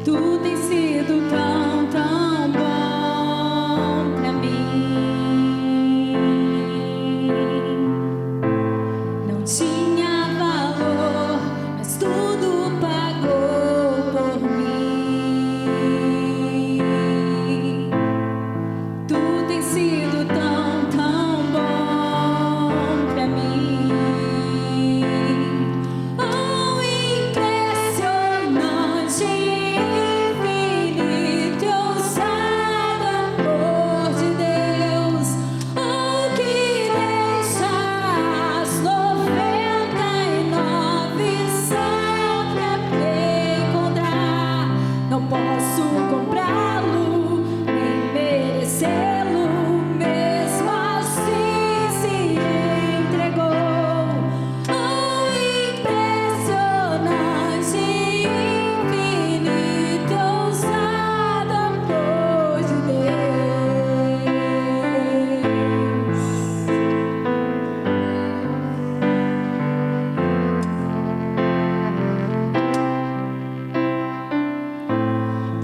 Tu tem sido tão, tão bom pra mim. Não tinha valor, mas tudo pagou por mim. Tu tem sido tão, tão bom pra mim. Oh, impressionante, infinito, ousado amor de Deus. Oh, que deixa as 99 só pra me encontrar. Não posso comprá-lo, nem merecê-lo, mesmo assim se entregou. Oh, impressionante, infinito, ousado amor de Deus.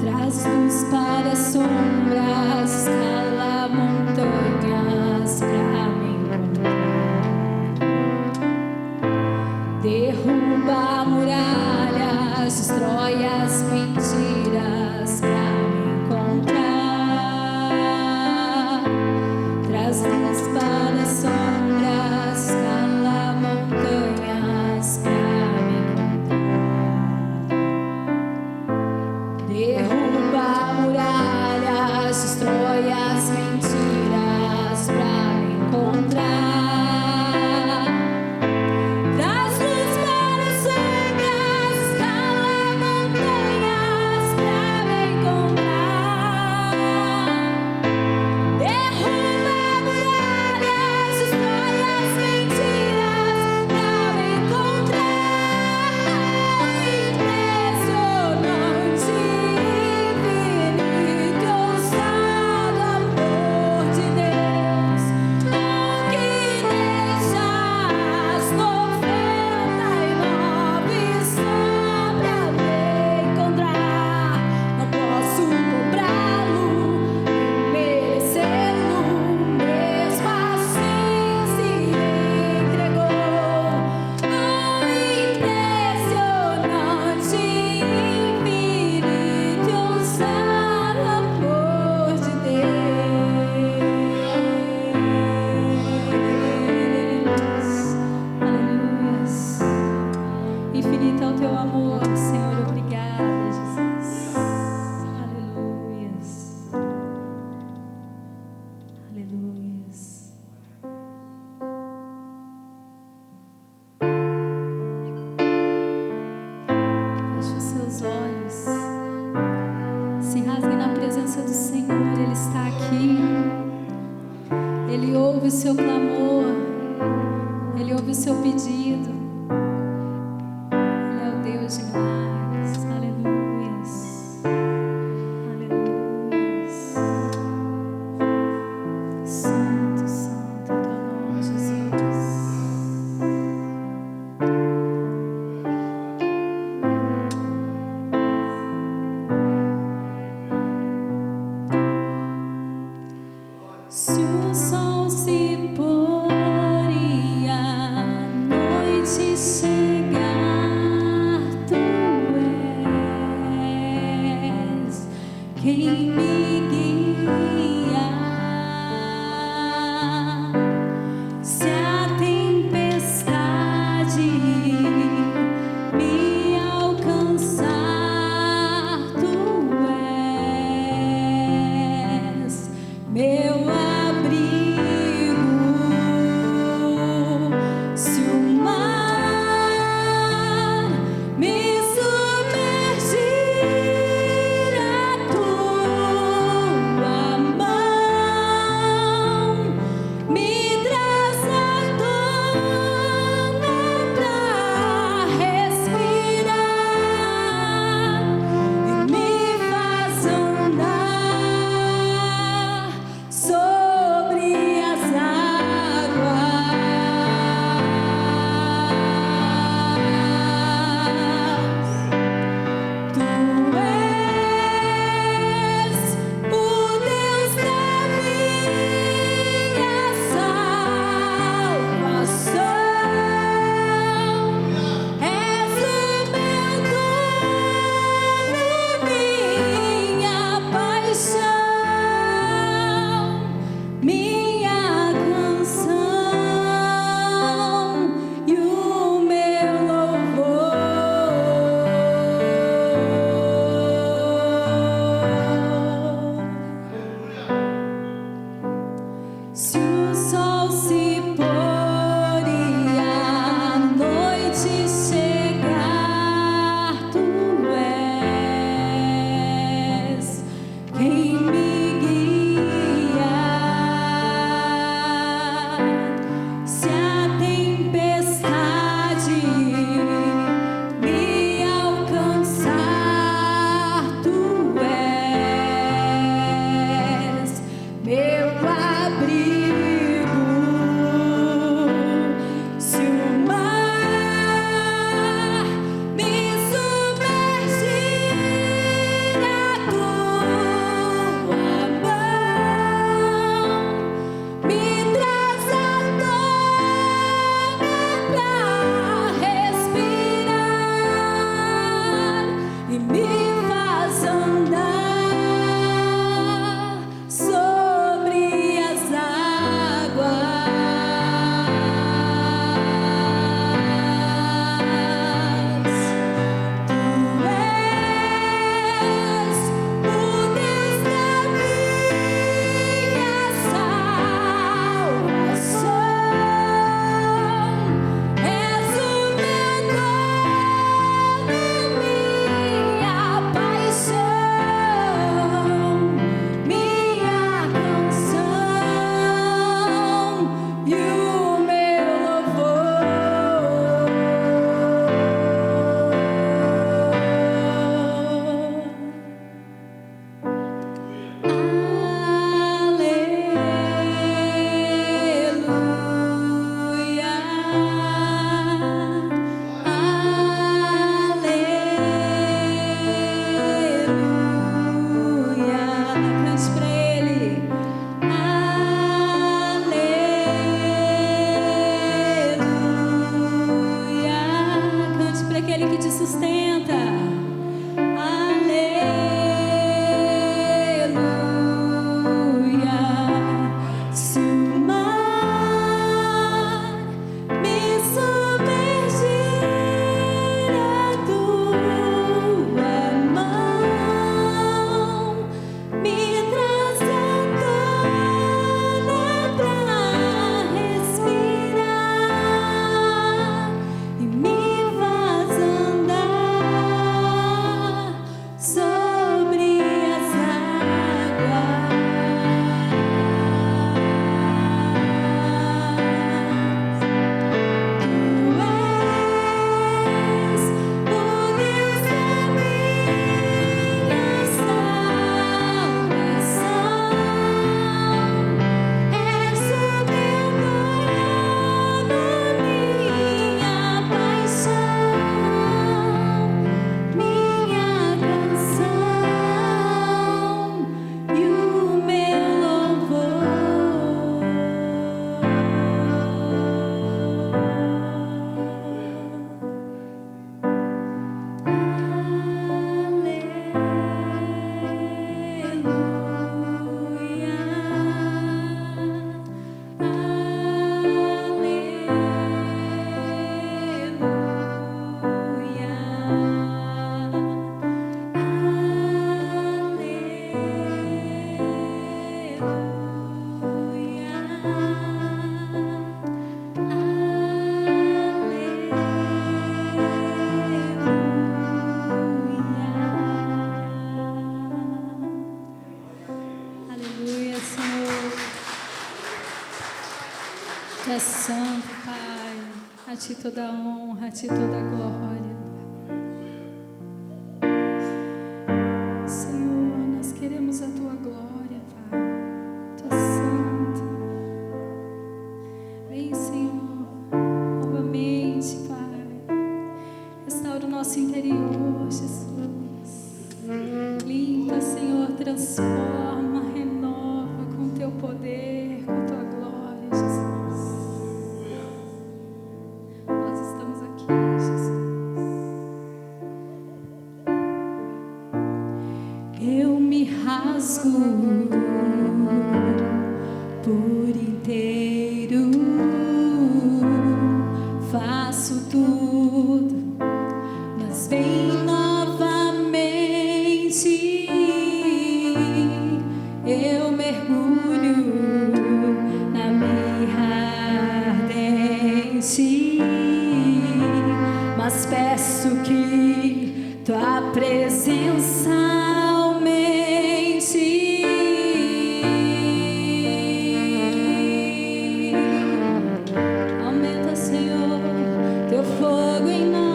Traz luz para as sombras, escala montanhas pra me encontrar. Derruba muralhas, destrói as mentiras pra me encontrar. Traz luz para as sombras, escala montanhas pra me encontrar. Derruba muralhas, destrói as mentiras pra me encontrar. Traz luz para as sombras, escala montanhas pra me encontrar. Derruba muralhas, destrói as mentiras pra me encontrar. Impressionante, infinito, ousado amor de Deus. Oh, que deixa as 99 só pra me encontrar. Não posso comprá-lo, nem merecê-lo, mesmo assim se entregou. Oh, impressionante, infinito, ousado amor de Deus. Aleluia. Infinito é o teu amor, Senhor. Obrigada, Jesus. Aleluia. Aleluia. Feche os seus olhos. Se rasgue na presença do Senhor. Ele está aqui. Ele ouve o seu clamor. Ele ouve o seu pedido. Ele é o Deus de milagres. Aleluia. Aleluia. Santo, santo é teu nome, Jesus. Se o sol se pôr e a noite chegar, tu és quem me guia. Se a tempestade me alcançar, tu és meu abrigo. Se o mar me submergir, a tua Tu és santo, Pai. A Ti toda a honra, a Ti toda a glória. Senhor, nós queremos a Tua glória, Pai. Tu és santo. Vem, Senhor, novamente, Pai. Restaura o nosso interior, Jesus. Limpa, Senhor, transforma, renova com Teu poder, com Tua glória, Jesus. Nós estamos aqui, Jesus. Eu me rasgo por inteiro, faço tudo, mas vem novamente. Eu mergulho na mirra ardente, mas peço que Tua presença aumente. Aumenta, Senhor, Teu fogo em nós.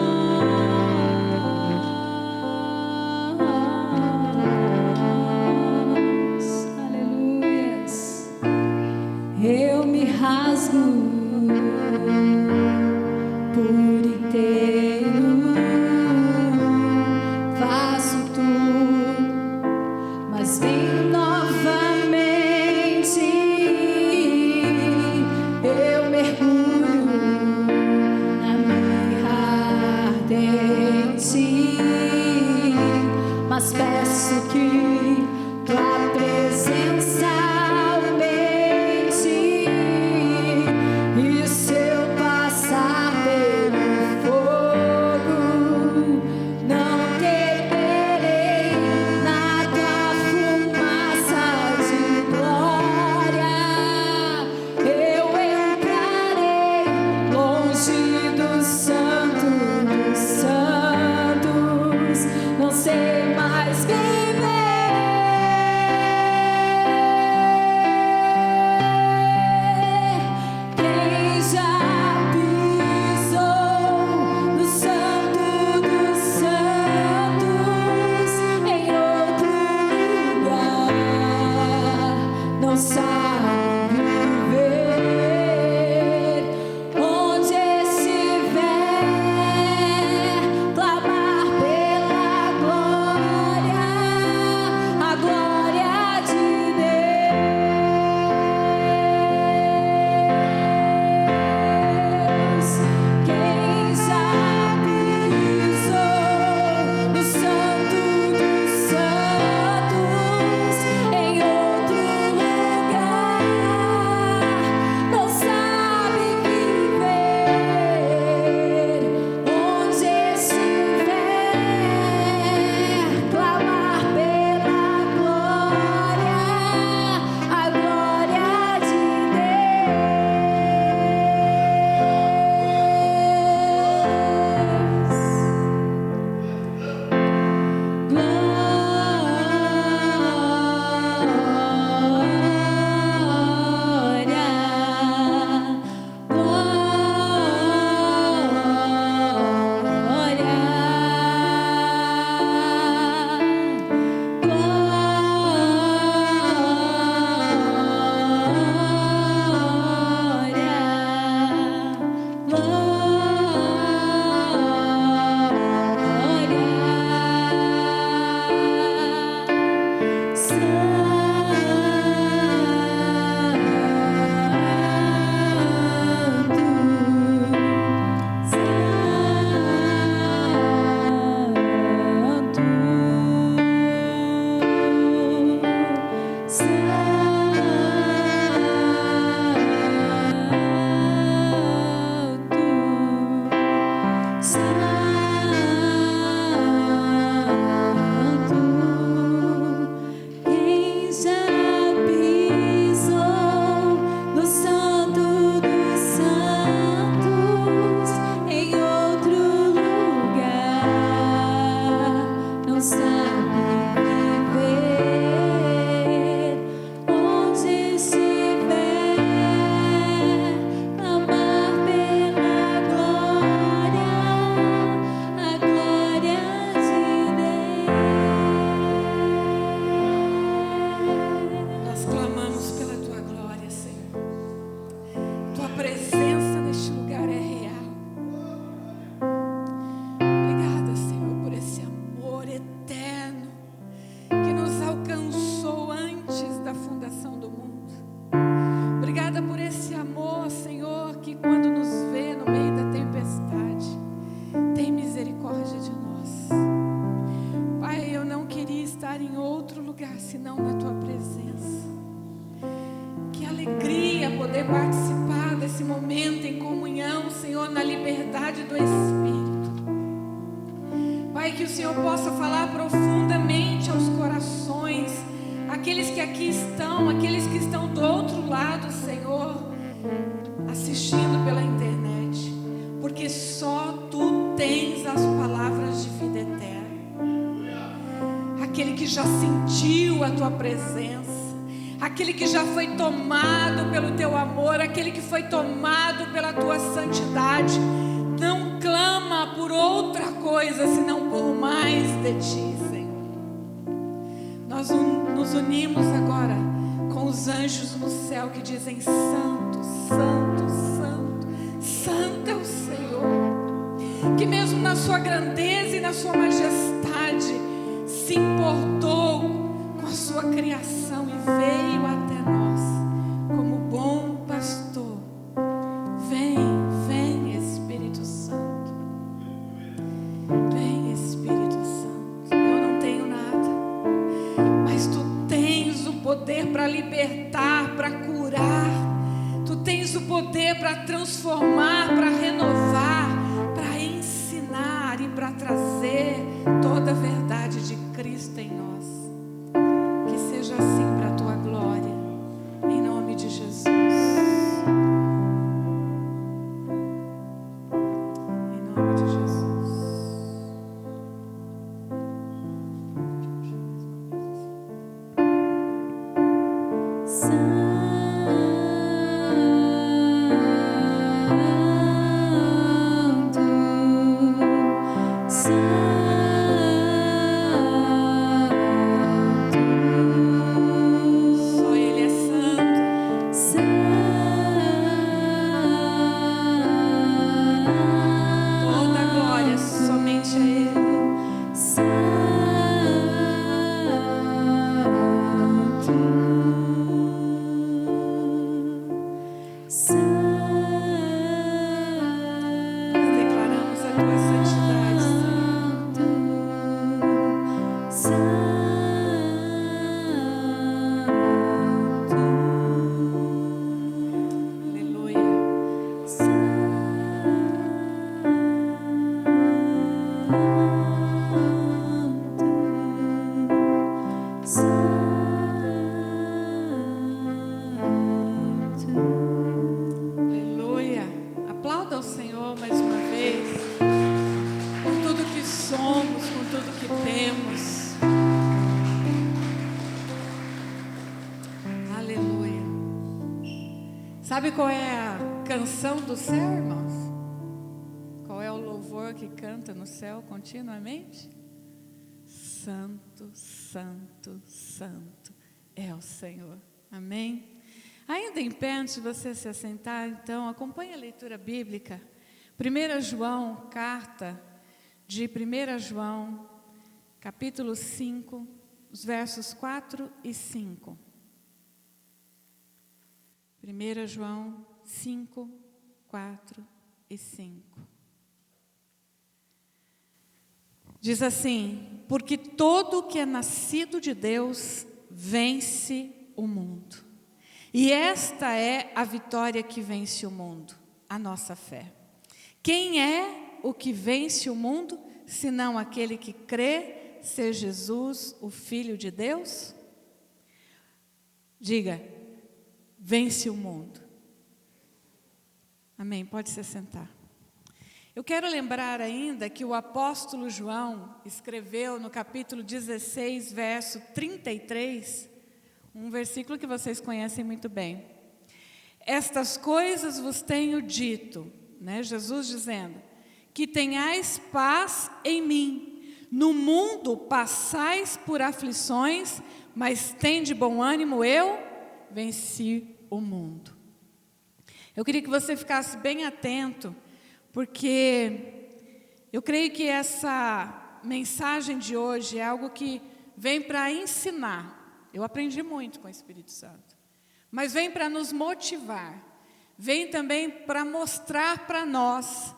Aleluias. Eu me rasgo por inteiro, faço tudo, mas vem novamente. Eu mergulho na mirra ardente, mas peço que Tua presença aumente. E se eu passar pelo fogo, não temerei, na Tua fumaça de glória eu entrarei, longe do Santo dos Santos, não sei mais viver. Quem já pisou no Santo dos Santos, em outro lugar, não sabe viver. Onde estiver, clamar pela glória, a glória de Deus. Quem já pisou no Santo dos Santos, em outro lugar, não sabe viver. Onde estiver, clamar pela glória, a glória de estar em outro lugar senão na Tua presença. Que alegria poder participar desse momento em comunhão, Senhor, na liberdade do Espírito. Pai, que o Senhor possa falar profundamente aos corações, aqueles que aqui estão, aqueles que estão do outro lado, Senhor, assistindo pela internet, porque só Tu tens as palavras de vida eterna. Aquele que já sentiu a Tua presença, aquele que já foi tomado pelo Teu amor, aquele que foi tomado pela Tua santidade, não clama por outra coisa senão por mais de Ti, Senhor. Nós nos unimos agora com os anjos no céu que dizem: Santo, Santo, Santo, Santo é o Senhor, que mesmo na Sua grandeza e na Sua majestade se importou com a Sua criação e veio até nós como bom pastor. Vem, vem Espírito Santo, vem Espírito Santo. Eu não tenho nada, mas Tu tens o poder para libertar, para curar. Tu tens o poder para transformar, para renovar, para ensinar e para trazer toda a verdade de Cristo em nós. Que seja assim para a Tua glória, em nome de Jesus. Em nome de Jesus. Só Ele é santo. Toda a glória somente a Ele. Nós declaramos a Tua santidade, Senhor. Aleluia. Aleluia. Aplauda ao Senhor mais uma vez, por tudo que somos, por tudo que temos. Aleluia. Sabe qual é a canção do céu, irmãos? Qual é o louvor que canta no céu continuamente? Santo, Santo, Santo é o Senhor. Amém? Ainda em pé, antes de você se assentar, então, acompanhe a leitura bíblica. 1 João, carta de 1 João, capítulo 5, os versos 4 e 5. 1 João 5, 4 e 5. Diz assim: porque todo que é nascido de Deus vence o mundo. E esta é a vitória que vence o mundo, a nossa fé. Quem é o que vence o mundo, senão aquele que crê ser Jesus, o Filho de Deus? Diga: vence o mundo. Amém, pode se sentar. Eu quero lembrar ainda que o apóstolo João escreveu no capítulo 16, verso 33, um versículo que vocês conhecem muito bem. Estas coisas vos tenho dito, né? Jesus dizendo, que tenhais paz em mim. No mundo passais por aflições, mas tende bom ânimo, eu venci o mundo. Eu queria que você ficasse bem atento, porque eu creio que essa mensagem de hoje é algo que vem para ensinar. Eu aprendi muito com o Espírito Santo, mas vem para nos motivar, vem também para mostrar para nós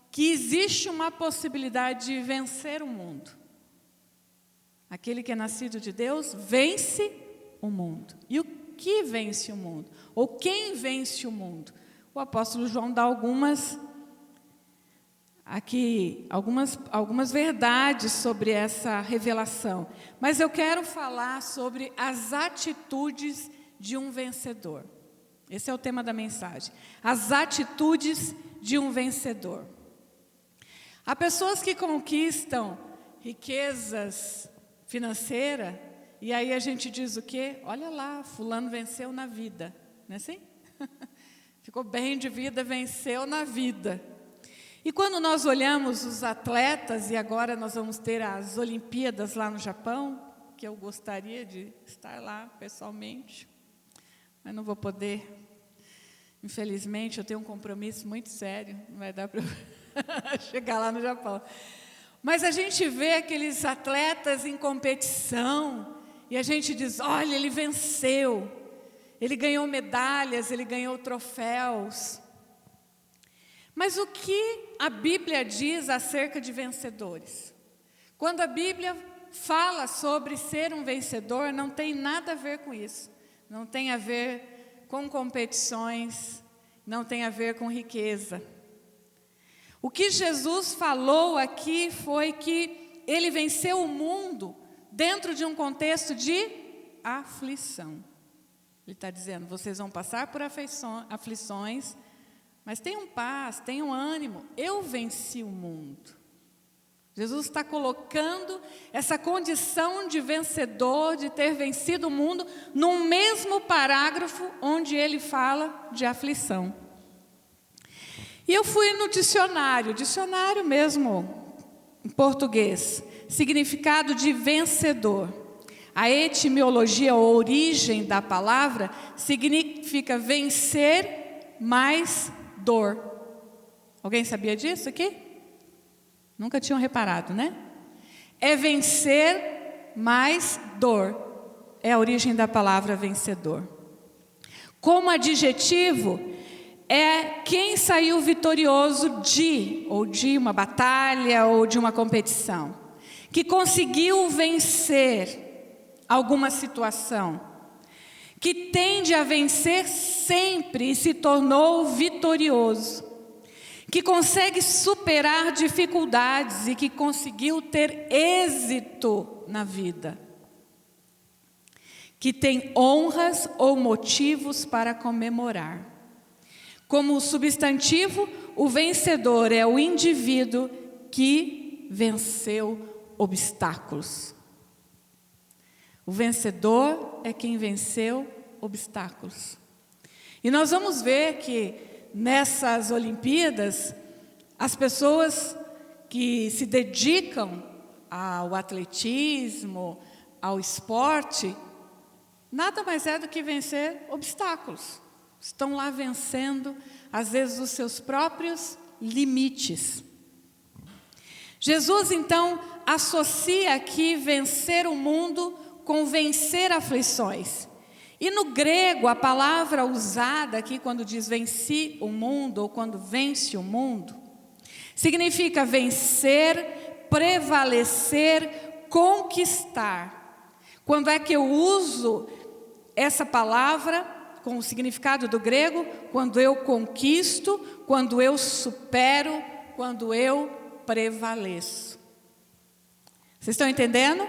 que existe uma possibilidade de vencer o mundo. Aquele que é nascido de Deus vence o mundo. E o que vence o mundo? Ou quem vence o mundo? O apóstolo João dá algumas verdades sobre essa revelação. Mas eu quero falar sobre as atitudes de um vencedor. Esse é o tema da mensagem. As atitudes de um vencedor. Há pessoas que conquistam riquezas financeiras, e aí a gente diz o quê? Olha lá, fulano venceu na vida. Não é assim? Ficou bem de vida, venceu na vida. E quando nós olhamos os atletas, e agora nós vamos ter as Olimpíadas lá no Japão, que eu gostaria de estar lá pessoalmente, mas não vou poder. Infelizmente, eu tenho um compromisso muito sério, não vai dar para eu chegar lá no Japão. Mas a gente vê aqueles atletas em competição, e a gente diz, olha, ele venceu, ele ganhou medalhas, ele ganhou troféus. Mas o que a Bíblia diz acerca de vencedores? Quando a Bíblia fala sobre ser um vencedor, não tem nada a ver com isso. Não tem a ver com competições, não tem a ver com riqueza. O que Jesus falou aqui foi que ele venceu o mundo dentro de um contexto de aflição. Ele está dizendo, vocês vão passar por aflições, mas tenham paz, tenham ânimo, eu venci o mundo. Jesus está colocando essa condição de vencedor, de ter vencido o mundo, no mesmo parágrafo onde ele fala de aflição. E eu fui no dicionário mesmo, em português, significado de vencedor. A etimologia ou origem da palavra significa vencer mais dor. Alguém sabia disso aqui? Nunca tinham reparado, né? É vencer mais dor. É a origem da palavra vencedor. Como adjetivo, é quem saiu vitorioso de uma batalha ou de uma competição. Que conseguiu vencer alguma situação. Que tende a vencer sempre e se tornou vitorioso. Que consegue superar dificuldades e que conseguiu ter êxito na vida. Que tem honras ou motivos para comemorar. Como substantivo, o vencedor é o indivíduo que venceu obstáculos. O vencedor é quem venceu obstáculos. E nós vamos ver que nessas Olimpíadas, as pessoas que se dedicam ao atletismo, ao esporte, nada mais é do que vencer obstáculos. Estão lá vencendo, às vezes, os seus próprios limites. Jesus, então, associa aqui vencer o mundo com vencer aflições. E no grego, a palavra usada aqui, quando diz venci o mundo, ou quando vence o mundo, significa vencer, prevalecer, conquistar. Quando é que eu uso essa palavra com o significado do grego? Quando eu conquisto, quando eu supero, quando eu prevaleço. Vocês estão entendendo?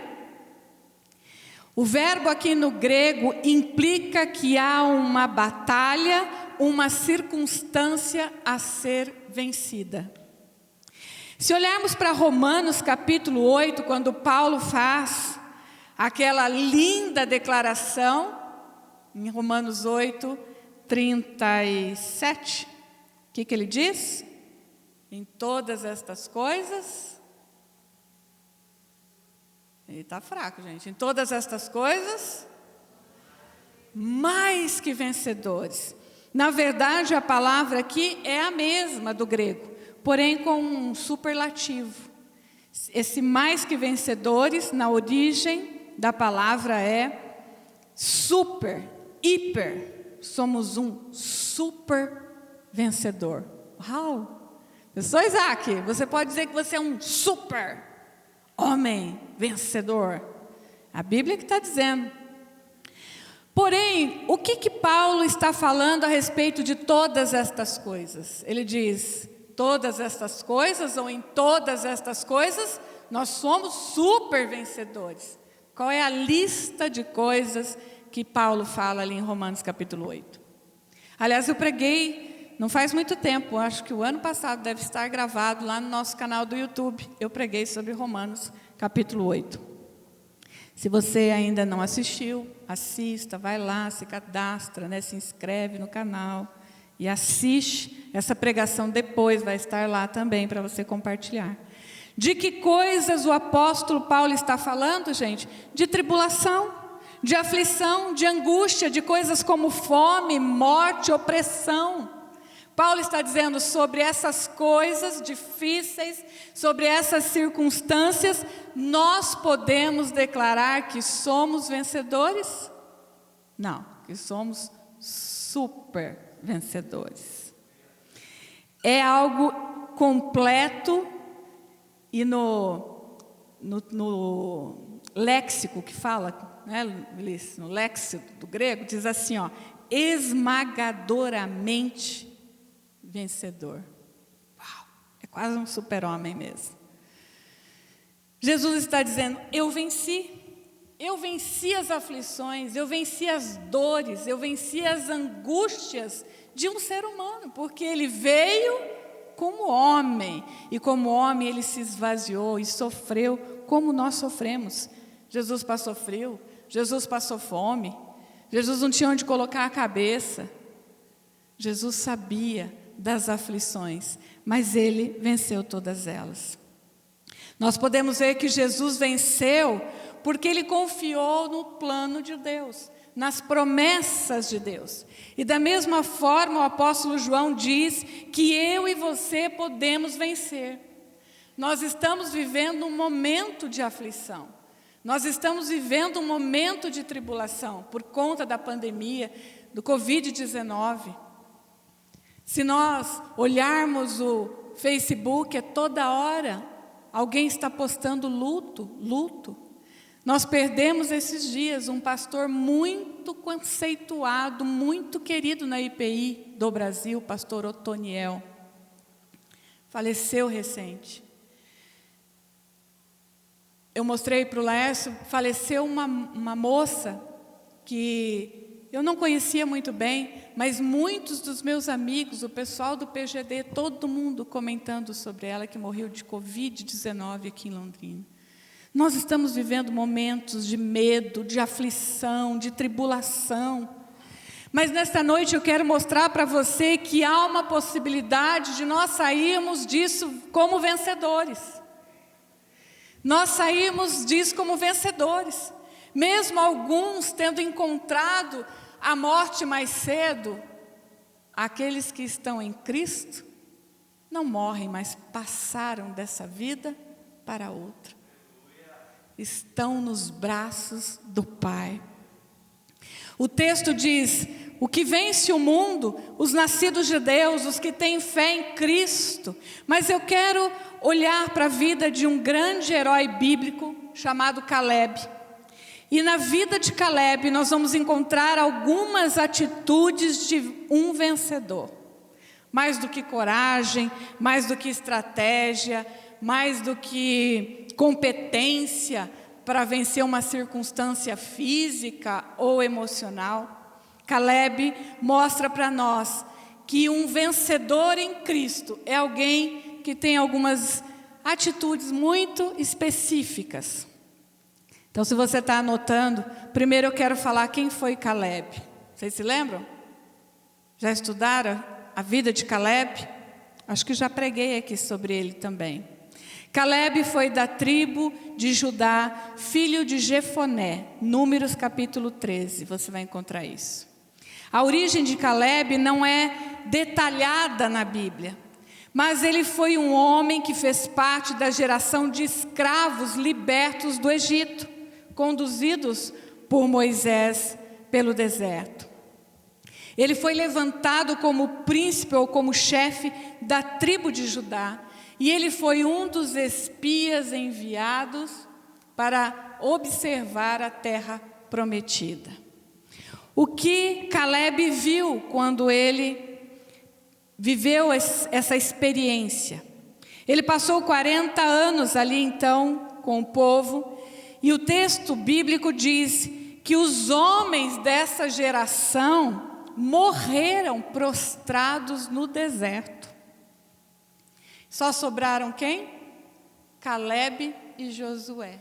O verbo aqui no grego implica que há uma batalha, uma circunstância a ser vencida. Se olharmos para Romanos capítulo 8, quando Paulo faz aquela linda declaração, em Romanos 8, 37, o que ele diz? Em todas estas coisas... Ele está fraco, gente. Em todas estas coisas, mais que vencedores. Na verdade, a palavra aqui é a mesma do grego, porém com um superlativo. Esse mais que vencedores, na origem da palavra é super, hiper. Somos um super vencedor. Uau! Eu sou Isaac, você pode dizer que você é um super homem vencedor. A Bíblia que está dizendo. Porém, o que Paulo está falando a respeito de todas estas coisas? Ele diz, todas estas coisas, ou em todas estas coisas, nós somos super vencedores. Qual é a lista de coisas que Paulo fala ali em Romanos capítulo 8? Aliás, eu preguei, não faz muito tempo, acho que o ano passado deve estar gravado lá no nosso canal do YouTube. Eu preguei sobre Romanos capítulo 8. Se você ainda não assistiu, assista, vai lá, se cadastra, se inscreve no canal e assiste essa pregação depois, vai estar lá também para você compartilhar. De que coisas o apóstolo Paulo está falando, gente? De tribulação, de aflição, de angústia, de coisas como fome, morte, opressão. Paulo está dizendo sobre essas coisas difíceis, sobre essas circunstâncias, nós podemos declarar que somos vencedores? Não, que somos super vencedores. É algo completo e no léxico que fala, no léxico do grego, diz assim, esmagadoramente vencedor. Uau, é quase um super-homem mesmo. Jesus está dizendo, eu venci as aflições, eu venci as dores, eu venci as angústias de um ser humano, porque ele veio como homem, e como homem ele se esvaziou e sofreu como nós sofremos. Jesus passou frio, Jesus passou fome, Jesus não tinha onde colocar a cabeça. Jesus sabia das aflições, mas ele venceu todas elas. Nós podemos ver que Jesus venceu porque ele confiou no plano de Deus, nas promessas de Deus. E da mesma forma o apóstolo João diz que eu e você podemos vencer. Nós estamos vivendo um momento de aflição, nós estamos vivendo um momento de tribulação por conta da pandemia, do Covid-19. Se nós olharmos o Facebook, toda hora alguém está postando luto. Nós perdemos esses dias um pastor muito conceituado, muito querido na IPI do Brasil, pastor Otoniel. Faleceu recente. Eu mostrei para o Laércio, faleceu uma moça que eu não conhecia muito bem, mas muitos dos meus amigos, o pessoal do PGD, todo mundo comentando sobre ela, que morreu de Covid-19 aqui em Londrina. Nós estamos vivendo momentos de medo, de aflição, de tribulação. Mas nesta noite eu quero mostrar para você que há uma possibilidade de nós sairmos disso como vencedores. Nós saímos disso como vencedores. Mesmo alguns tendo encontrado a morte mais cedo, aqueles que estão em Cristo não morrem, mas passaram dessa vida para outra. Estão nos braços do Pai. O texto diz, o que vence o mundo, os nascidos de Deus, os que têm fé em Cristo. Mas eu quero olhar para a vida de um grande herói bíblico chamado Caleb. E na vida de Caleb nós vamos encontrar algumas atitudes de um vencedor. Mais do que coragem, mais do que estratégia, mais do que competência para vencer uma circunstância física ou emocional. Caleb mostra para nós que um vencedor em Cristo é alguém que tem algumas atitudes muito específicas. Então, se você está anotando, primeiro eu quero falar quem foi Caleb. Vocês se lembram? Já estudaram a vida de Caleb? Acho que já preguei aqui sobre ele também. Caleb foi da tribo de Judá, filho de Jefoné, Números capítulo 13, você vai encontrar isso. A origem de Caleb não é detalhada na Bíblia, mas ele foi um homem que fez parte da geração de escravos libertos do Egito, conduzidos por Moisés pelo deserto. Ele foi levantado como príncipe ou como chefe da tribo de Judá, e ele foi um dos espias enviados para observar a terra prometida. O que Caleb viu quando ele viveu essa experiência? Ele passou 40 anos ali então com o povo, e o texto bíblico diz que os homens dessa geração morreram prostrados no deserto. Só sobraram quem? Caleb e Josué.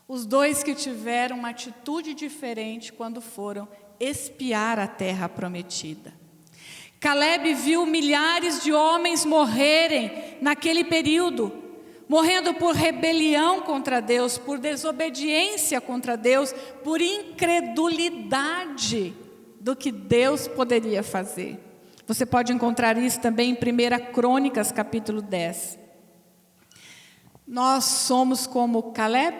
Os dois que tiveram uma atitude diferente quando foram espiar a terra prometida. Caleb viu milhares de homens morrerem naquele período, morrendo por rebelião contra Deus, por desobediência contra Deus, por incredulidade do que Deus poderia fazer. Você pode encontrar isso também em 1 Crônicas, capítulo 10. Nós somos como Caleb,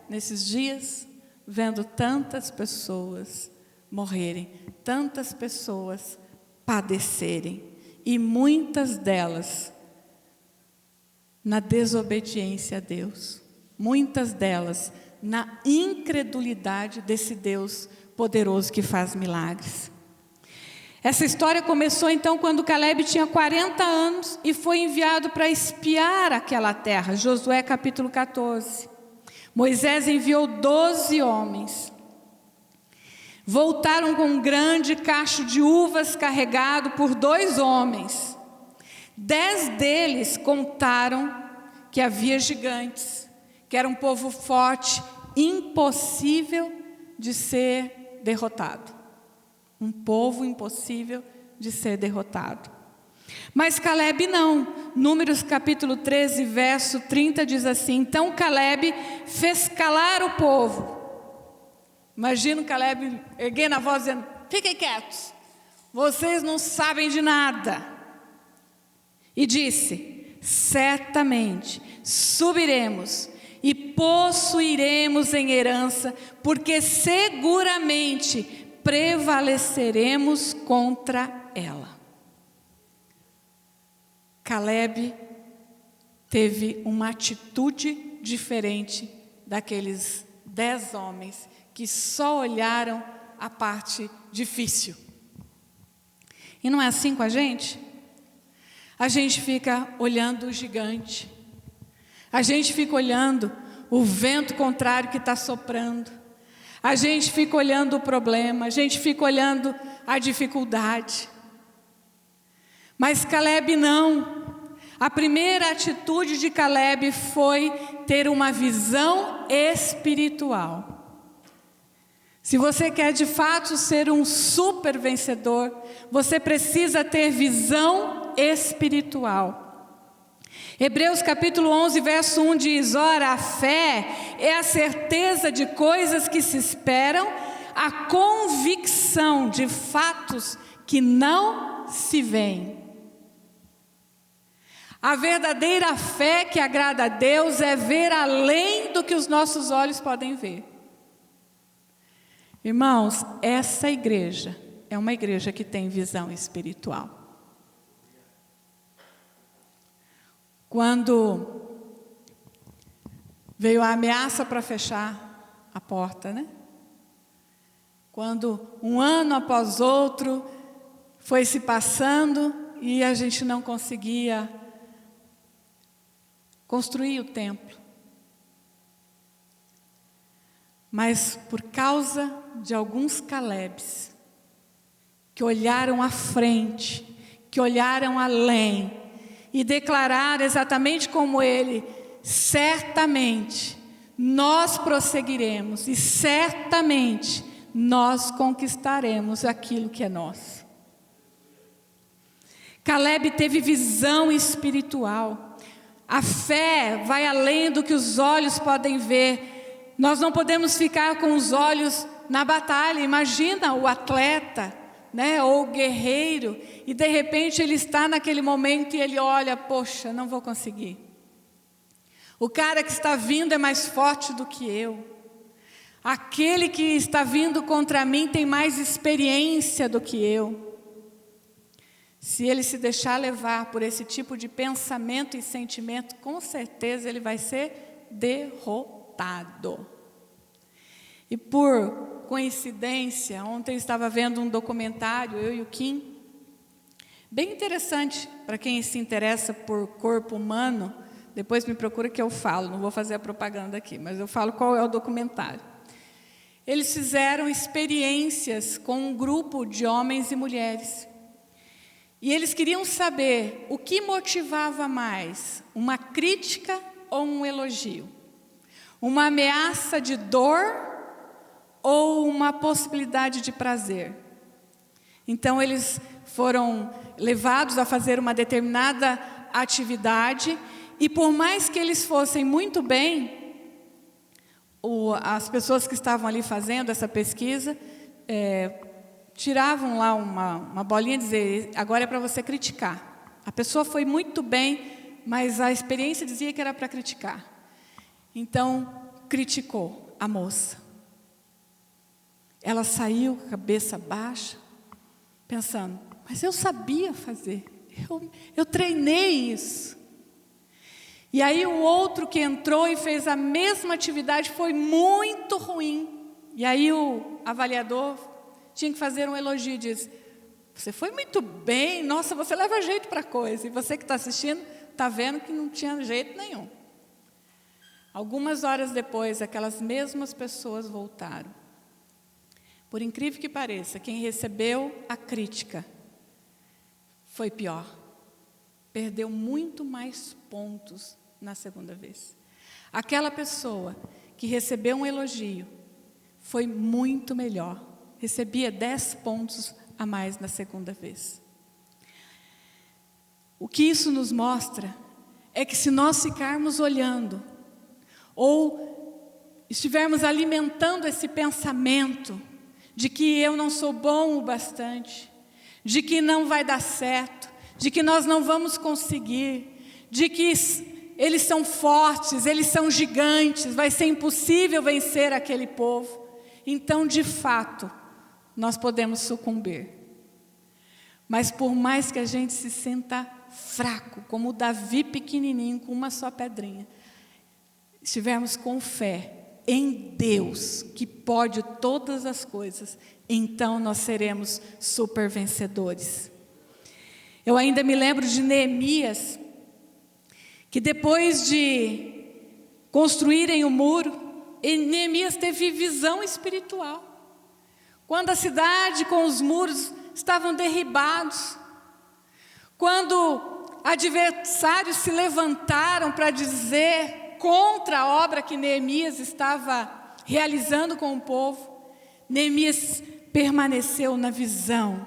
nesses dias, vendo tantas pessoas morrerem, tantas pessoas padecerem, e muitas delas na desobediência a Deus, muitas delas na incredulidade desse Deus poderoso que faz milagres. Essa história começou então quando Caleb tinha 40 anos e foi enviado para espiar aquela terra. Josué capítulo 14. Moisés enviou 12 homens. Voltaram com um grande cacho de uvas carregado por 2 homens. 10 deles contaram que havia gigantes, que era um povo forte, impossível de ser derrotado. Um povo impossível de ser derrotado. Mas Caleb não. Números capítulo 13, verso 30 diz assim: então Caleb fez calar o povo. Imagina o Caleb erguendo a voz dizendo: fiquem quietos, vocês não sabem de nada. E disse: certamente subiremos e possuiremos em herança, porque seguramente prevaleceremos contra ela. Caleb teve uma atitude diferente daqueles 10 homens que só olharam a parte difícil. E não é assim com a gente? A gente fica olhando o gigante, a gente fica olhando o vento contrário que está soprando, a gente fica olhando o problema, a gente fica olhando a dificuldade. Mas Caleb não. A primeira atitude de Caleb foi ter uma visão espiritual. Se você quer de fato ser um super vencedor, você precisa ter visão espiritual. Hebreus capítulo 11, verso 1 diz: ora, a fé é a certeza de coisas que se esperam, a convicção de fatos que não se veem. A verdadeira fé que agrada a Deus é ver além do que os nossos olhos podem ver. Irmãos, essa igreja é uma igreja que tem visão espiritual. Quando veio a ameaça para fechar a porta, né? Quando um ano após outro foi se passando e a gente não conseguia construir o templo. Mas por causa de alguns Calebs, que olharam à frente, que olharam além, e declararam exatamente como ele: certamente nós prosseguiremos e certamente nós conquistaremos aquilo que é nosso. Caleb teve visão espiritual. A fé vai além do que os olhos podem ver. Nós não podemos ficar com os olhos na batalha. Imagina o atleta, né, ou o guerreiro, e de repente ele está naquele momento e ele olha: poxa, não vou conseguir. O cara que está vindo é mais forte do que eu. Aquele que está vindo contra mim tem mais experiência do que eu. Se ele se deixar levar por esse tipo de pensamento e sentimento, com certeza ele vai ser derrotado. E por coincidência, ontem eu estava vendo um documentário, eu e o Kim, bem interessante para quem se interessa por corpo humano. Depois me procura que eu falo, não vou fazer a propaganda aqui, mas eu falo qual é o documentário. Eles fizeram experiências com um grupo de homens e mulheres. E eles queriam saber o que motivava mais, uma crítica ou um elogio? Uma ameaça de dor ou uma possibilidade de prazer? Então eles foram levados a fazer uma determinada atividade e por mais que eles fossem muito bem, as pessoas que estavam ali fazendo essa pesquisa tiravam lá uma bolinha e dizer, agora é para você criticar. A pessoa foi muito bem, mas a experiência dizia que era para criticar. Então, criticou a moça. Ela saiu com a cabeça baixa, pensando, mas eu sabia fazer, eu treinei isso. E aí o outro que entrou e fez a mesma atividade foi muito ruim. E aí o avaliador tinha que fazer um elogio e disse, você foi muito bem, nossa, você leva jeito para a coisa. E você que está assistindo, está vendo que não tinha jeito nenhum. Algumas horas depois, aquelas mesmas pessoas voltaram. Por incrível que pareça, quem recebeu a crítica foi pior. Perdeu muito mais pontos na segunda vez. Aquela pessoa que recebeu um elogio foi muito melhor. Recebia 10 pontos a mais na segunda vez. O que isso nos mostra é que se nós ficarmos olhando ou estivermos alimentando esse pensamento de que eu não sou bom o bastante, de que não vai dar certo, de que nós não vamos conseguir, de que eles são fortes, eles são gigantes, vai ser impossível vencer aquele povo, então de fato nós podemos sucumbir. Mas por mais que a gente se sinta fraco, como o Davi pequenininho com uma só pedrinha, estivermos com fé em Deus, que pode todas as coisas, então nós seremos super vencedores. Eu ainda me lembro de Neemias, que depois de construírem o muro, Neemias teve visão espiritual. Quando a cidade com os muros estavam derribados, quando adversários se levantaram para dizer contra a obra que Neemias estava realizando com o povo, Neemias permaneceu na visão,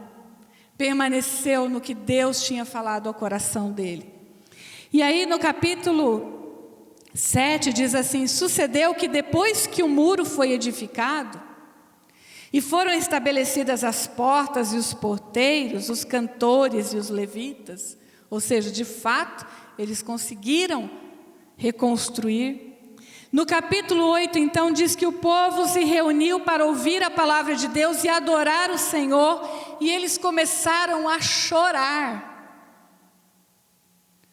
permaneceu no que Deus tinha falado ao coração dele. E aí no capítulo 7 diz assim, sucedeu que depois que o muro foi edificado, e foram estabelecidas as portas e os porteiros, os cantores e os levitas, ou seja, de fato, eles conseguiram reconstruir. No capítulo 8, então, diz que o povo se reuniu para ouvir a palavra de Deus e adorar o Senhor, e eles começaram a chorar.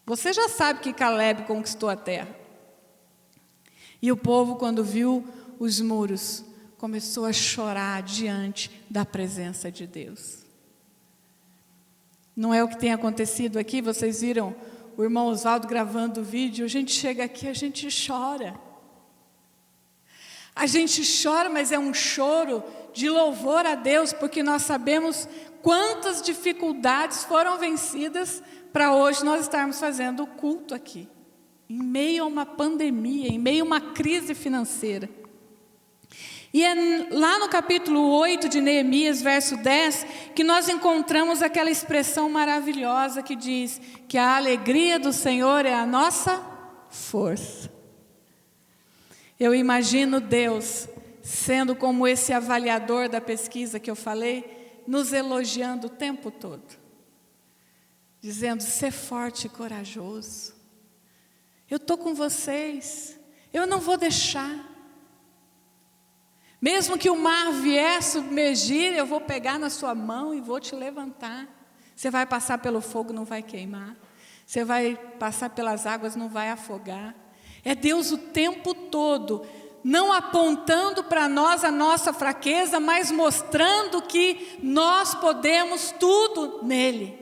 Você já sabe que Caleb conquistou a terra. E o povo, quando viu os muros, começou a chorar diante da presença de Deus. Não é o que tem acontecido aqui? Vocês viram o irmão Oswaldo gravando o vídeo? A gente chega aqui, a gente chora. A gente chora, mas é um choro de louvor a Deus, porque nós sabemos quantas dificuldades foram vencidas para hoje nós estarmos fazendo o culto aqui, em meio a uma pandemia, em meio a uma crise financeira. E é lá no capítulo 8 de Neemias, verso 10, que nós encontramos aquela expressão maravilhosa que diz que a alegria do Senhor é a nossa força. Eu imagino Deus sendo como esse avaliador da pesquisa que eu falei, nos elogiando o tempo todo, dizendo, ser forte e corajoso, eu estou com vocês, eu não vou deixar. Mesmo que o mar vier submergir, eu vou pegar na sua mão e vou te levantar. Você vai passar pelo fogo, não vai queimar. Você vai passar pelas águas, não vai afogar. É Deus o tempo todo não apontando para nós a nossa fraqueza, mas mostrando que nós podemos tudo nele.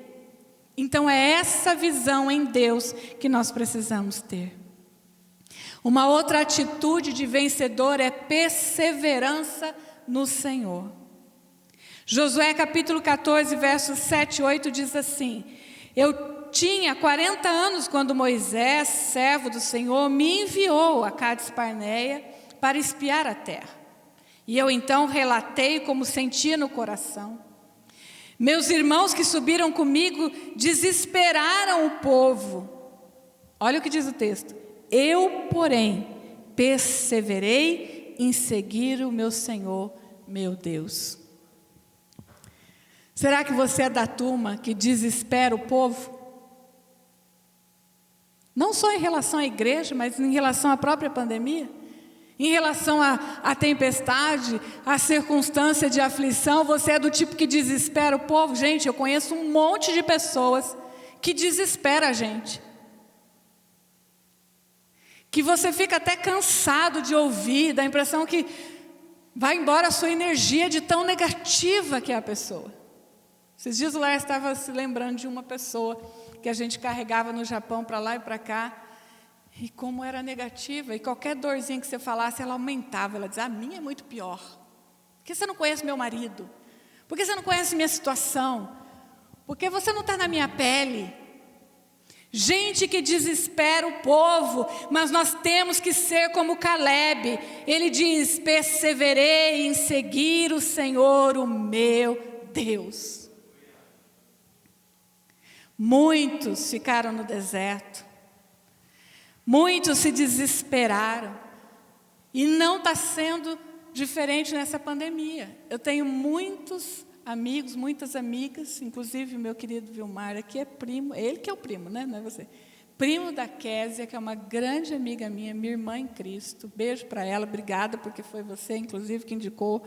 Então é essa visão em Deus que nós precisamos ter. Uma outra atitude de vencedor é perseverança no Senhor. Josué capítulo 14, versos 7 e 8 diz assim: eu tinha 40 anos quando Moisés, servo do Senhor, me enviou a Cades Barneia para espiar a terra. E eu então relatei como sentia no coração. Meus irmãos que subiram comigo desesperaram o povo. Olha o que diz o texto. Eu, porém, perseverei em seguir o meu Senhor, meu Deus. Será que você é da turma que desespera o povo? Não só em relação à igreja, mas em relação à própria pandemia? Em relação à tempestade, à circunstância de aflição, você é do tipo que desespera o povo? Gente, eu conheço um monte de pessoas que desespera a gente. Que você fica até cansado de ouvir, dá a impressão que vai embora a sua energia de tão negativa que é a pessoa. Esses dias o Lars estava se lembrando de uma pessoa que a gente carregava no Japão para lá e para cá, e como era negativa, e qualquer dorzinha que você falasse, ela aumentava, ela dizia, a minha é muito pior. Por que você não conhece meu marido? Por que você não conhece minha situação? Por que você não está na minha pele? Gente que desespera o povo, mas nós temos que ser como Caleb. Ele diz, perseverei em seguir o Senhor, o meu Deus. Muitos ficaram no deserto, muitos se desesperaram, e não está sendo diferente nessa pandemia. Eu tenho muitos amigos, muitas amigas, inclusive o meu querido Vilmar aqui é primo, ele que é o primo, né? Não é você. Primo da Késia, que é uma grande amiga minha, minha irmã em Cristo. Beijo para ela, obrigada, porque foi você, inclusive, que indicou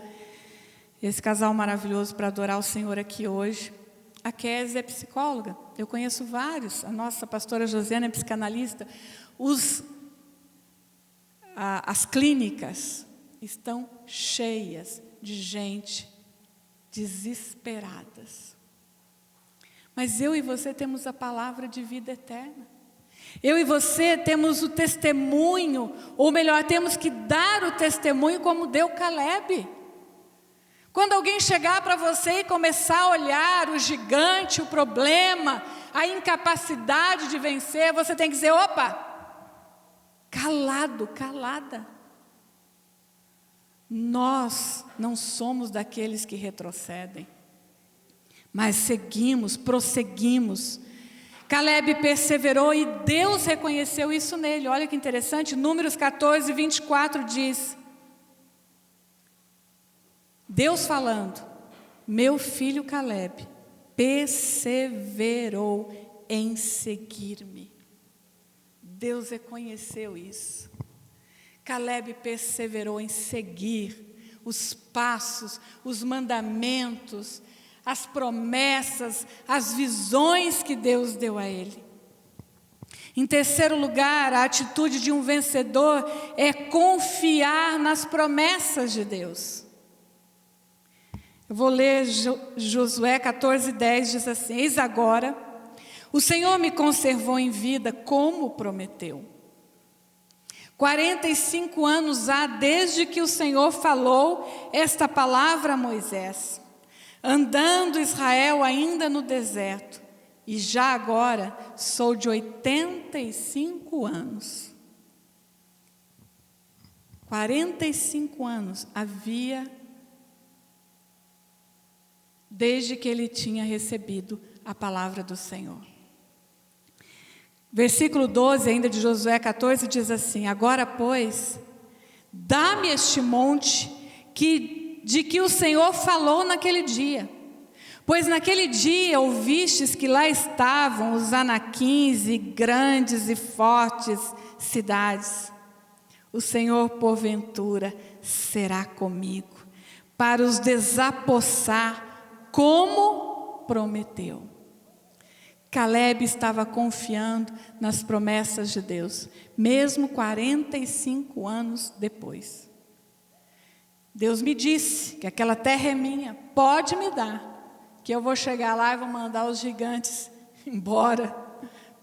esse casal maravilhoso para adorar o Senhor aqui hoje. A Késia é psicóloga, eu conheço vários, a nossa pastora Josiana é psicanalista. As clínicas estão cheias de gente desesperadas. Mas eu e você temos a palavra de vida eterna. Eu e você temos o testemunho, ou melhor, temos que dar o testemunho como deu Caleb. Quando alguém chegar para você e começar a olhar o gigante, o problema, a incapacidade de vencer, você tem que dizer, opa, calado, calada. Nós não somos daqueles que retrocedem, mas seguimos, prosseguimos. Caleb perseverou e Deus reconheceu isso nele. Olha que interessante, Números 14, 24 diz, Deus falando, meu filho Caleb perseverou em seguir-me. Deus reconheceu isso. Caleb perseverou em seguir os passos, os mandamentos, as promessas, as visões que Deus deu a ele. Em terceiro lugar, a atitude de um vencedor é confiar nas promessas de Deus. Eu vou ler Josué 14:10, diz assim, eis agora, o Senhor me conservou em vida como prometeu. 45 anos há desde que o Senhor falou esta palavra a Moisés, andando Israel ainda no deserto, e já agora sou de 85 anos. 45 anos havia desde que ele tinha recebido a palavra do Senhor. Versículo 12, ainda de Josué 14, diz assim, agora, pois, dá-me este monte de que o Senhor falou naquele dia. Pois naquele dia ouvistes que lá estavam os anaquins e grandes e fortes cidades. O Senhor, porventura, será comigo, para os desapossar, como prometeu. Caleb estava confiando nas promessas de Deus, mesmo 45 anos depois. Deus me disse que aquela terra é minha, pode me dar, que eu vou chegar lá e vou mandar os gigantes embora,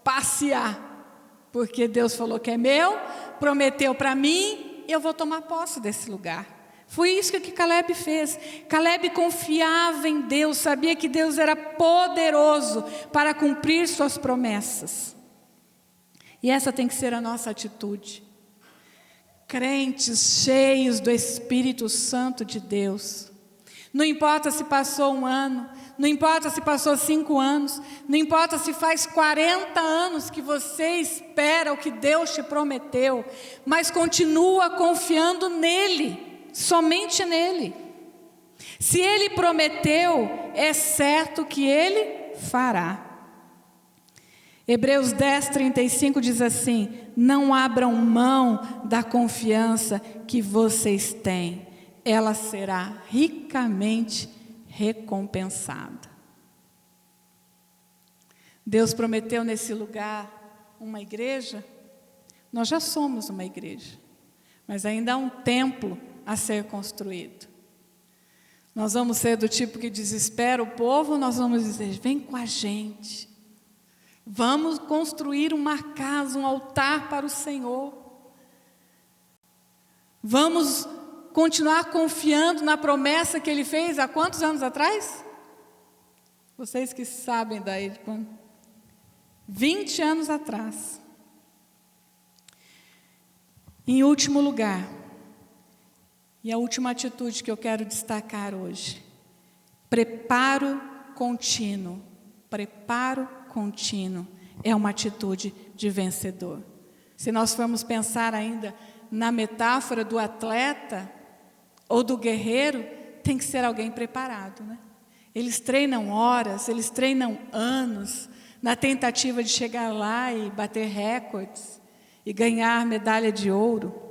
passear, porque Deus falou que é meu, prometeu para mim, eu vou tomar posse desse lugar. Foi isso que Caleb fez. Caleb confiava em Deus, sabia que Deus era poderoso para cumprir suas promessas. E essa tem que ser a nossa atitude. Crentes cheios do Espírito Santo de Deus. Não importa se passou 1 ano, não importa se passou 5 anos, não importa se faz 40 anos que você espera o que Deus te prometeu, mas continua confiando nele. Somente nele. Se ele prometeu, é certo que ele fará. Hebreus 10:35 diz assim: não abram mão da confiança que vocês têm, ela será ricamente recompensada. Deus prometeu nesse lugar uma igreja. Nós já somos uma igreja, mas ainda há um templo a ser construído. Nós vamos ser do tipo que desespera o povo, nós vamos dizer: vem com a gente, vamos construir uma casa, um altar para o Senhor, vamos continuar confiando na promessa que Ele fez há quantos anos atrás? Vocês que sabem daí de quando? 20 anos atrás. Em último lugar, e a última atitude que eu quero destacar hoje: preparo contínuo. Preparo contínuo é uma atitude de vencedor. Se nós formos pensar ainda na metáfora do atleta ou do guerreiro, tem que ser alguém preparado, né? Eles treinam horas, eles treinam anos, na tentativa de chegar lá e bater recordes e ganhar medalha de ouro.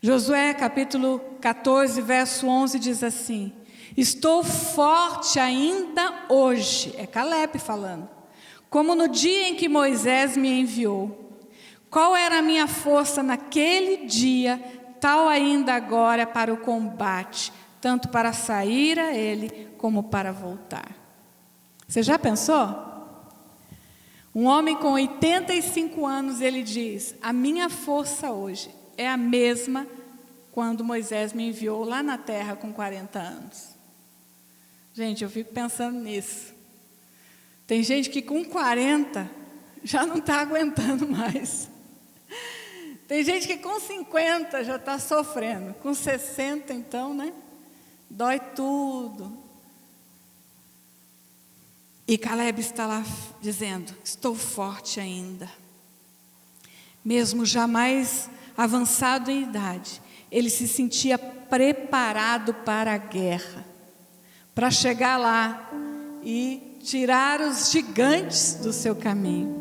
Josué capítulo 14, verso 11 diz assim: estou forte ainda hoje, é Caleb falando, como no dia em que Moisés me enviou. Qual era a minha força naquele dia, tal ainda agora para o combate, tanto para sair a ele como para voltar. Você já pensou? Um homem com 85 anos, ele diz: a minha força hoje é a mesma quando Moisés me enviou lá na terra com 40 anos. Gente, eu fico pensando nisso. Tem gente que com 40 já não está aguentando mais. Tem gente que com 50 já está sofrendo. Com 60 então, né? Dói tudo. E Caleb está lá dizendo: estou forte ainda. Mesmo jamais avançado em idade, ele se sentia preparado para a guerra, para chegar lá e tirar os gigantes do seu caminho.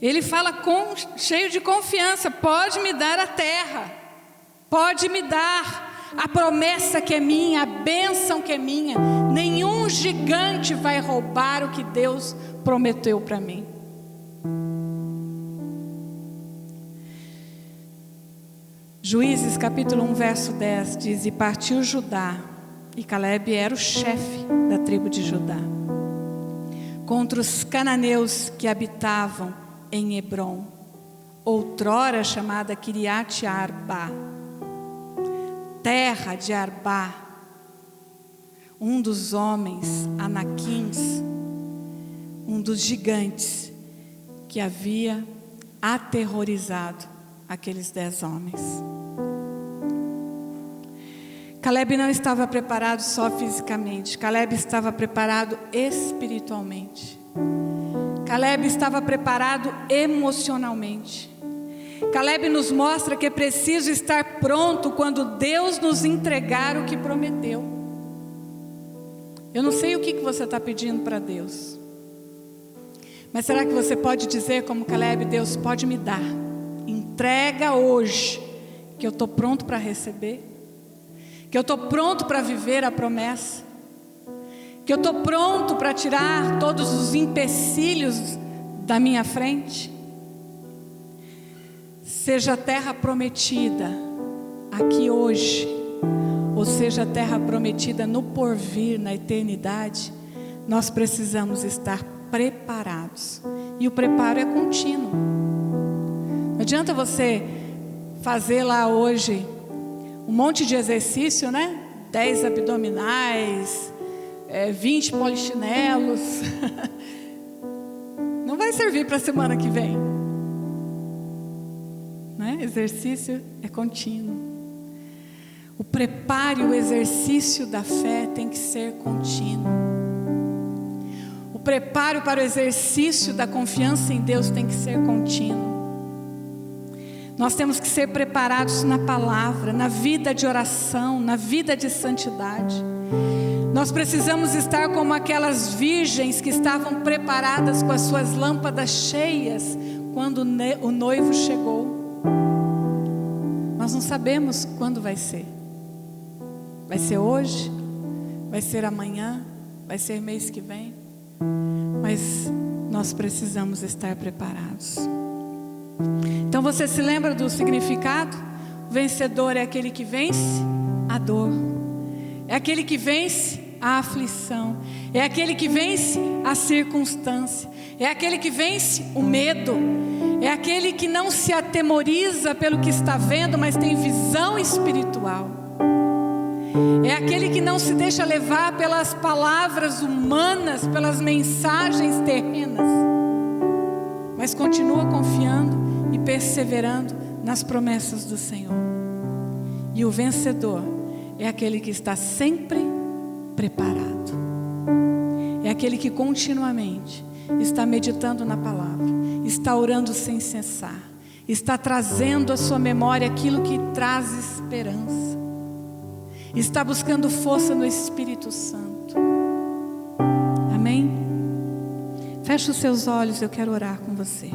Ele fala cheio de confiança: pode me dar a terra, pode me dar a promessa que é minha, a bênção que é minha. Nenhum gigante vai roubar o que Deus prometeu para mim. Juízes capítulo 1, verso 10 diz: e partiu Judá, e Caleb era o chefe da tribo de Judá, contra os cananeus que habitavam em Hebrom, outrora chamada Kiriat Arba, terra de Arba, um dos homens anaquins, um dos gigantes que havia aterrorizado aqueles 10 homens. Caleb não estava preparado só fisicamente, Caleb estava preparado espiritualmente. Caleb estava preparado emocionalmente. Caleb nos mostra que é preciso estar pronto quando Deus nos entregar o que prometeu. Eu não sei o que você está pedindo para Deus, mas será que você pode dizer como Caleb: Deus, pode me dar, entrega hoje, que eu estou pronto para receber, que eu estou pronto para viver a promessa, que eu estou pronto para tirar todos os empecilhos da minha frente. Seja a terra prometida aqui hoje, ou seja a terra prometida no porvir, na eternidade, nós precisamos estar preparados. E o preparo é contínuo. Não adianta você fazer lá hoje um monte de exercício, né? 10 abdominais, 20 polichinelos. Não vai servir para a semana que vem. Né? Exercício é contínuo. O preparo e o exercício da fé tem que ser contínuo. O preparo para o exercício da confiança em Deus tem que ser contínuo. Nós temos que ser preparados na palavra, na vida de oração, na vida de santidade. Nós precisamos estar como aquelas virgens que estavam preparadas com as suas lâmpadas cheias quando o noivo chegou. Nós não sabemos quando vai ser. Vai ser hoje? Vai ser amanhã? Vai ser mês que vem? Mas nós precisamos estar preparados. Então você se lembra do significado? O vencedor é aquele que vence a dor, é aquele que vence a aflição, é aquele que vence a circunstância, é aquele que vence o medo, é aquele que não se atemoriza pelo que está vendo, mas tem visão espiritual, é aquele que não se deixa levar pelas palavras humanas, pelas mensagens terrenas, mas continua confiando e perseverando nas promessas do Senhor. E o vencedor é aquele que está sempre preparado, é aquele que continuamente está meditando na palavra, está orando sem cessar, está trazendo à sua memória aquilo que traz esperança, está buscando força no Espírito Santo. Amém? Feche os seus olhos, eu quero orar com você.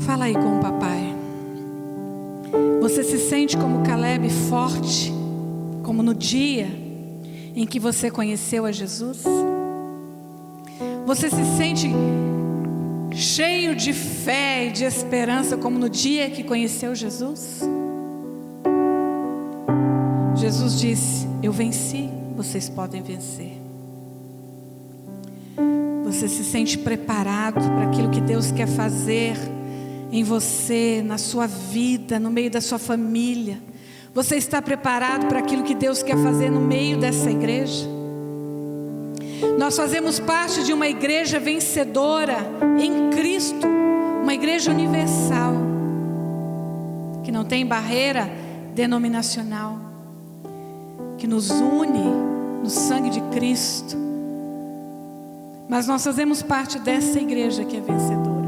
Fala aí com o papai. Você se sente como Caleb, forte, como no dia em que você conheceu a Jesus? Você se sente cheio de fé e de esperança, como no dia que conheceu Jesus? Jesus disse: eu venci, vocês podem vencer. Você se sente preparado para aquilo que Deus quer fazer em você, na sua vida, no meio da sua família? Você está preparado para aquilo que Deus quer fazer no meio dessa igreja? Nós fazemos parte de uma igreja vencedora em Cristo, uma igreja universal, que não tem barreira denominacional, que nos une no sangue de Cristo. Mas nós fazemos parte dessa igreja que é vencedora.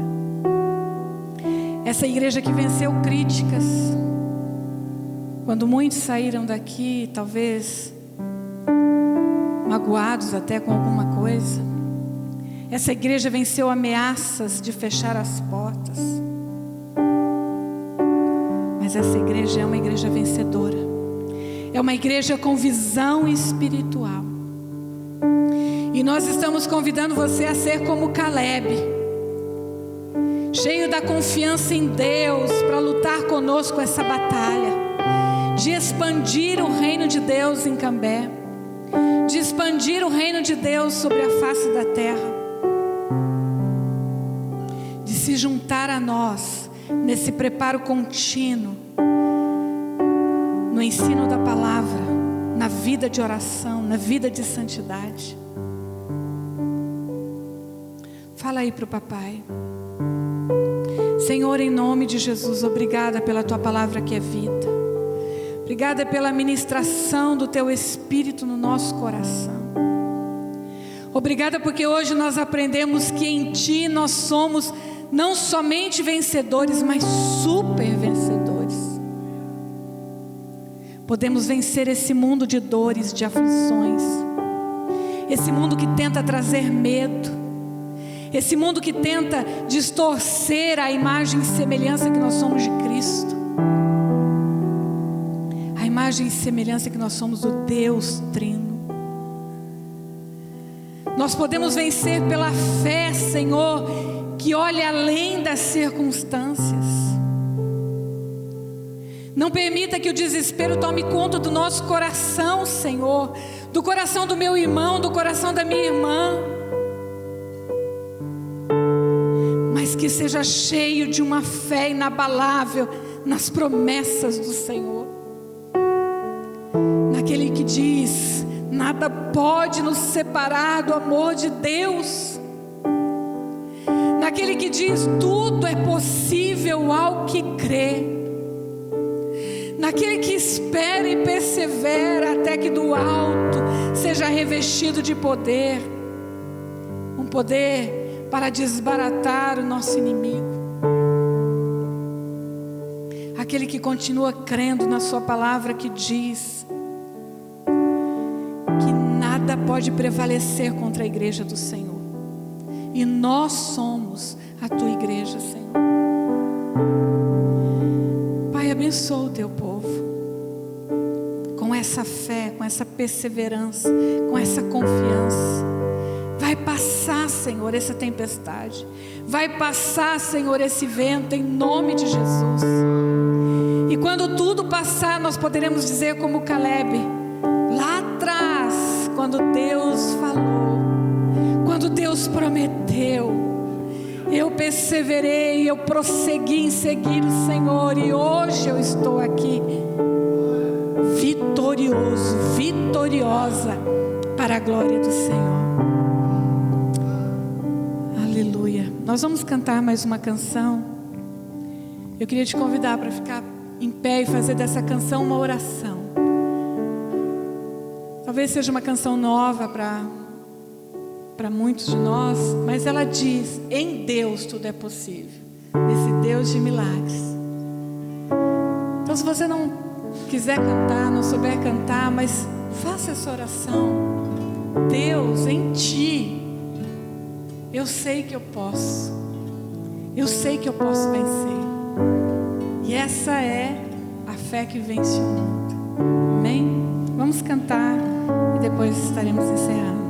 Essa igreja que venceu críticas, quando muitos saíram daqui, talvez magoados até com alguma coisa. Essa igreja venceu ameaças de fechar as portas. Mas essa igreja é uma igreja vencedora. É uma igreja com visão espiritual. E nós estamos convidando você a ser como Caleb, cheio da confiança em Deus, para lutar conosco essa batalha, de expandir o reino de Deus em Cambé, de expandir o reino de Deus sobre a face da terra, de se juntar a nós nesse preparo contínuo, no ensino da palavra, na vida de oração, na vida de santidade. Fala aí para o papai. Senhor, em nome de Jesus, obrigada pela tua palavra que é vida. Obrigada pela ministração do teu Espírito no nosso coração. Obrigada porque hoje nós aprendemos que em ti nós somos não somente vencedores, mas super vencedores. Podemos vencer esse mundo de dores, de aflições, esse mundo que tenta trazer medo, Esse mundo que tenta distorcer a imagem e semelhança que nós somos de Cristo. A imagem e semelhança que nós somos do Deus Trino. Nós podemos vencer pela fé, Senhor, que olha além das circunstâncias. Não permita que o desespero tome conta do nosso coração, Senhor, do coração do meu irmão, do coração da minha irmã, mas que seja cheio de uma fé inabalável nas promessas do Senhor, naquele que diz: nada pode nos separar do amor de Deus, naquele que diz: tudo é possível ao que crê, naquele que espera e persevera até que do alto seja revestido de poder, um poder para desbaratar o nosso inimigo, aquele que continua crendo na sua palavra que diz que nada pode prevalecer contra a igreja do Senhor, e nós somos a tua igreja, Senhor. Pai, abençoa o teu povo com essa fé, com essa perseverança, com essa confiança. Vai passar, Senhor, essa tempestade. Vai passar, Senhor, esse vento, em nome de Jesus. E quando tudo passar, nós poderemos dizer como Caleb, lá atrás, quando Deus falou, quando Deus prometeu, eu perseverei, eu prossegui em seguir o Senhor, e hoje eu estou aqui, vitorioso, vitoriosa, para a glória do Senhor. Aleluia. Nós vamos cantar mais uma canção. Eu queria te convidar para ficar em pé e fazer dessa canção uma oração. Talvez seja uma canção nova para muitos de nós, mas ela diz: em Deus tudo é possível, nesse Deus de milagres. Então, se você não quiser cantar, não souber cantar, mas faça essa oração. Deus, em ti eu sei que eu posso, eu sei que eu posso vencer, e essa é a fé que vence o mundo. Amém? Vamos cantar e depois estaremos encerrando.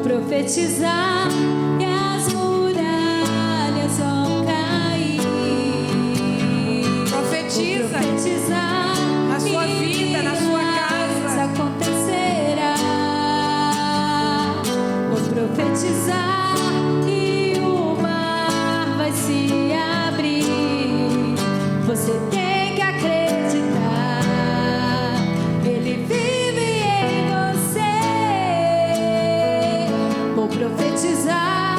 Profetizar que as muralhas vão cair. Profetiza na sua vida, na sua casa. Acontecerá. Vou profetizar que o mar vai se abrir. Você tem que acreditar. Ele vive em você. Vou profetizar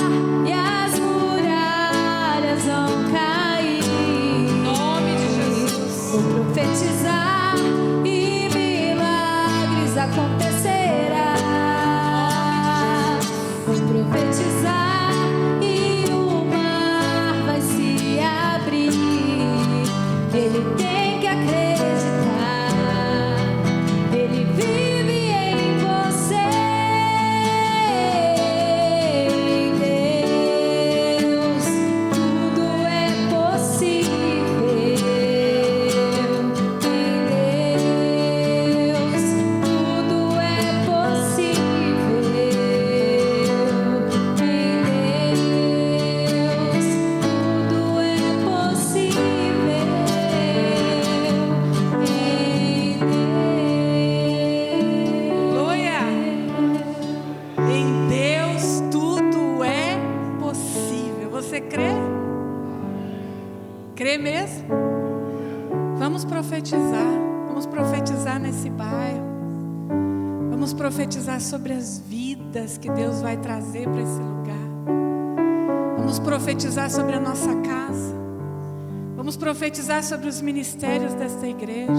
Vamos profetizar sobre as vidas que Deus vai trazer para esse lugar. Vamos profetizar sobre a nossa casa. Vamos profetizar sobre os ministérios desta igreja.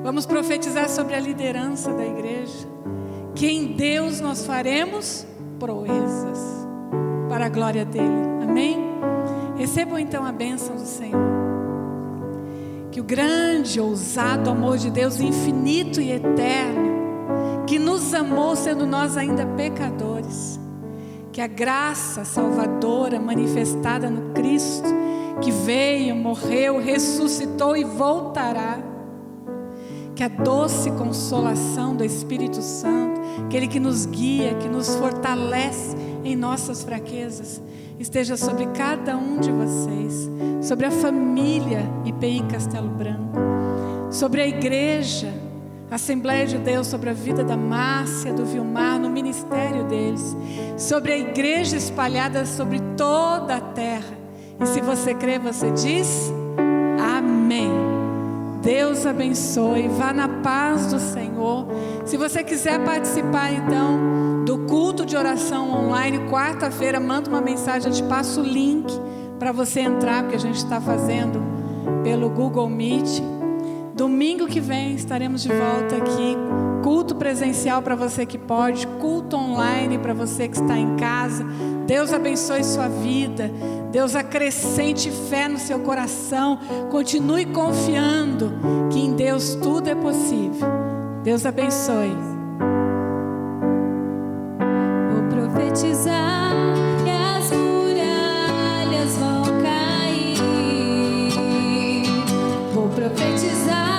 Vamos profetizar sobre a liderança da igreja. Que em Deus nós faremos proezas para a glória dele. Amém? Recebam então a bênção do Senhor. Que o grande, ousado amor de Deus, infinito e eterno, que nos amou sendo nós ainda pecadores, que a graça salvadora manifestada no Cristo, que veio, morreu, ressuscitou e voltará, que a doce consolação do Espírito Santo, aquele que nos guia, que nos fortalece em nossas fraquezas, esteja sobre cada um de vocês, sobre a família IPI Castelo Branco, sobre a igreja, Assembleia de Deus, sobre a vida da Márcia, do Vilmar, no ministério deles, sobre a igreja espalhada sobre toda a terra. E se você crê, você diz amém. Deus abençoe, vá na paz do Senhor. Se você quiser participar então do culto de oração online, quarta-feira, manda uma mensagem, eu te passo o link para você entrar, porque a gente está fazendo pelo Google Meet. Domingo que vem estaremos de volta aqui, culto presencial para você que pode, culto online para você que está em casa. Deus abençoe sua vida, Deus acrescente fé no seu coração, continue confiando que em Deus tudo é possível. Deus abençoe. Vou profetizar que as muralhas vão cair. Vou profetizar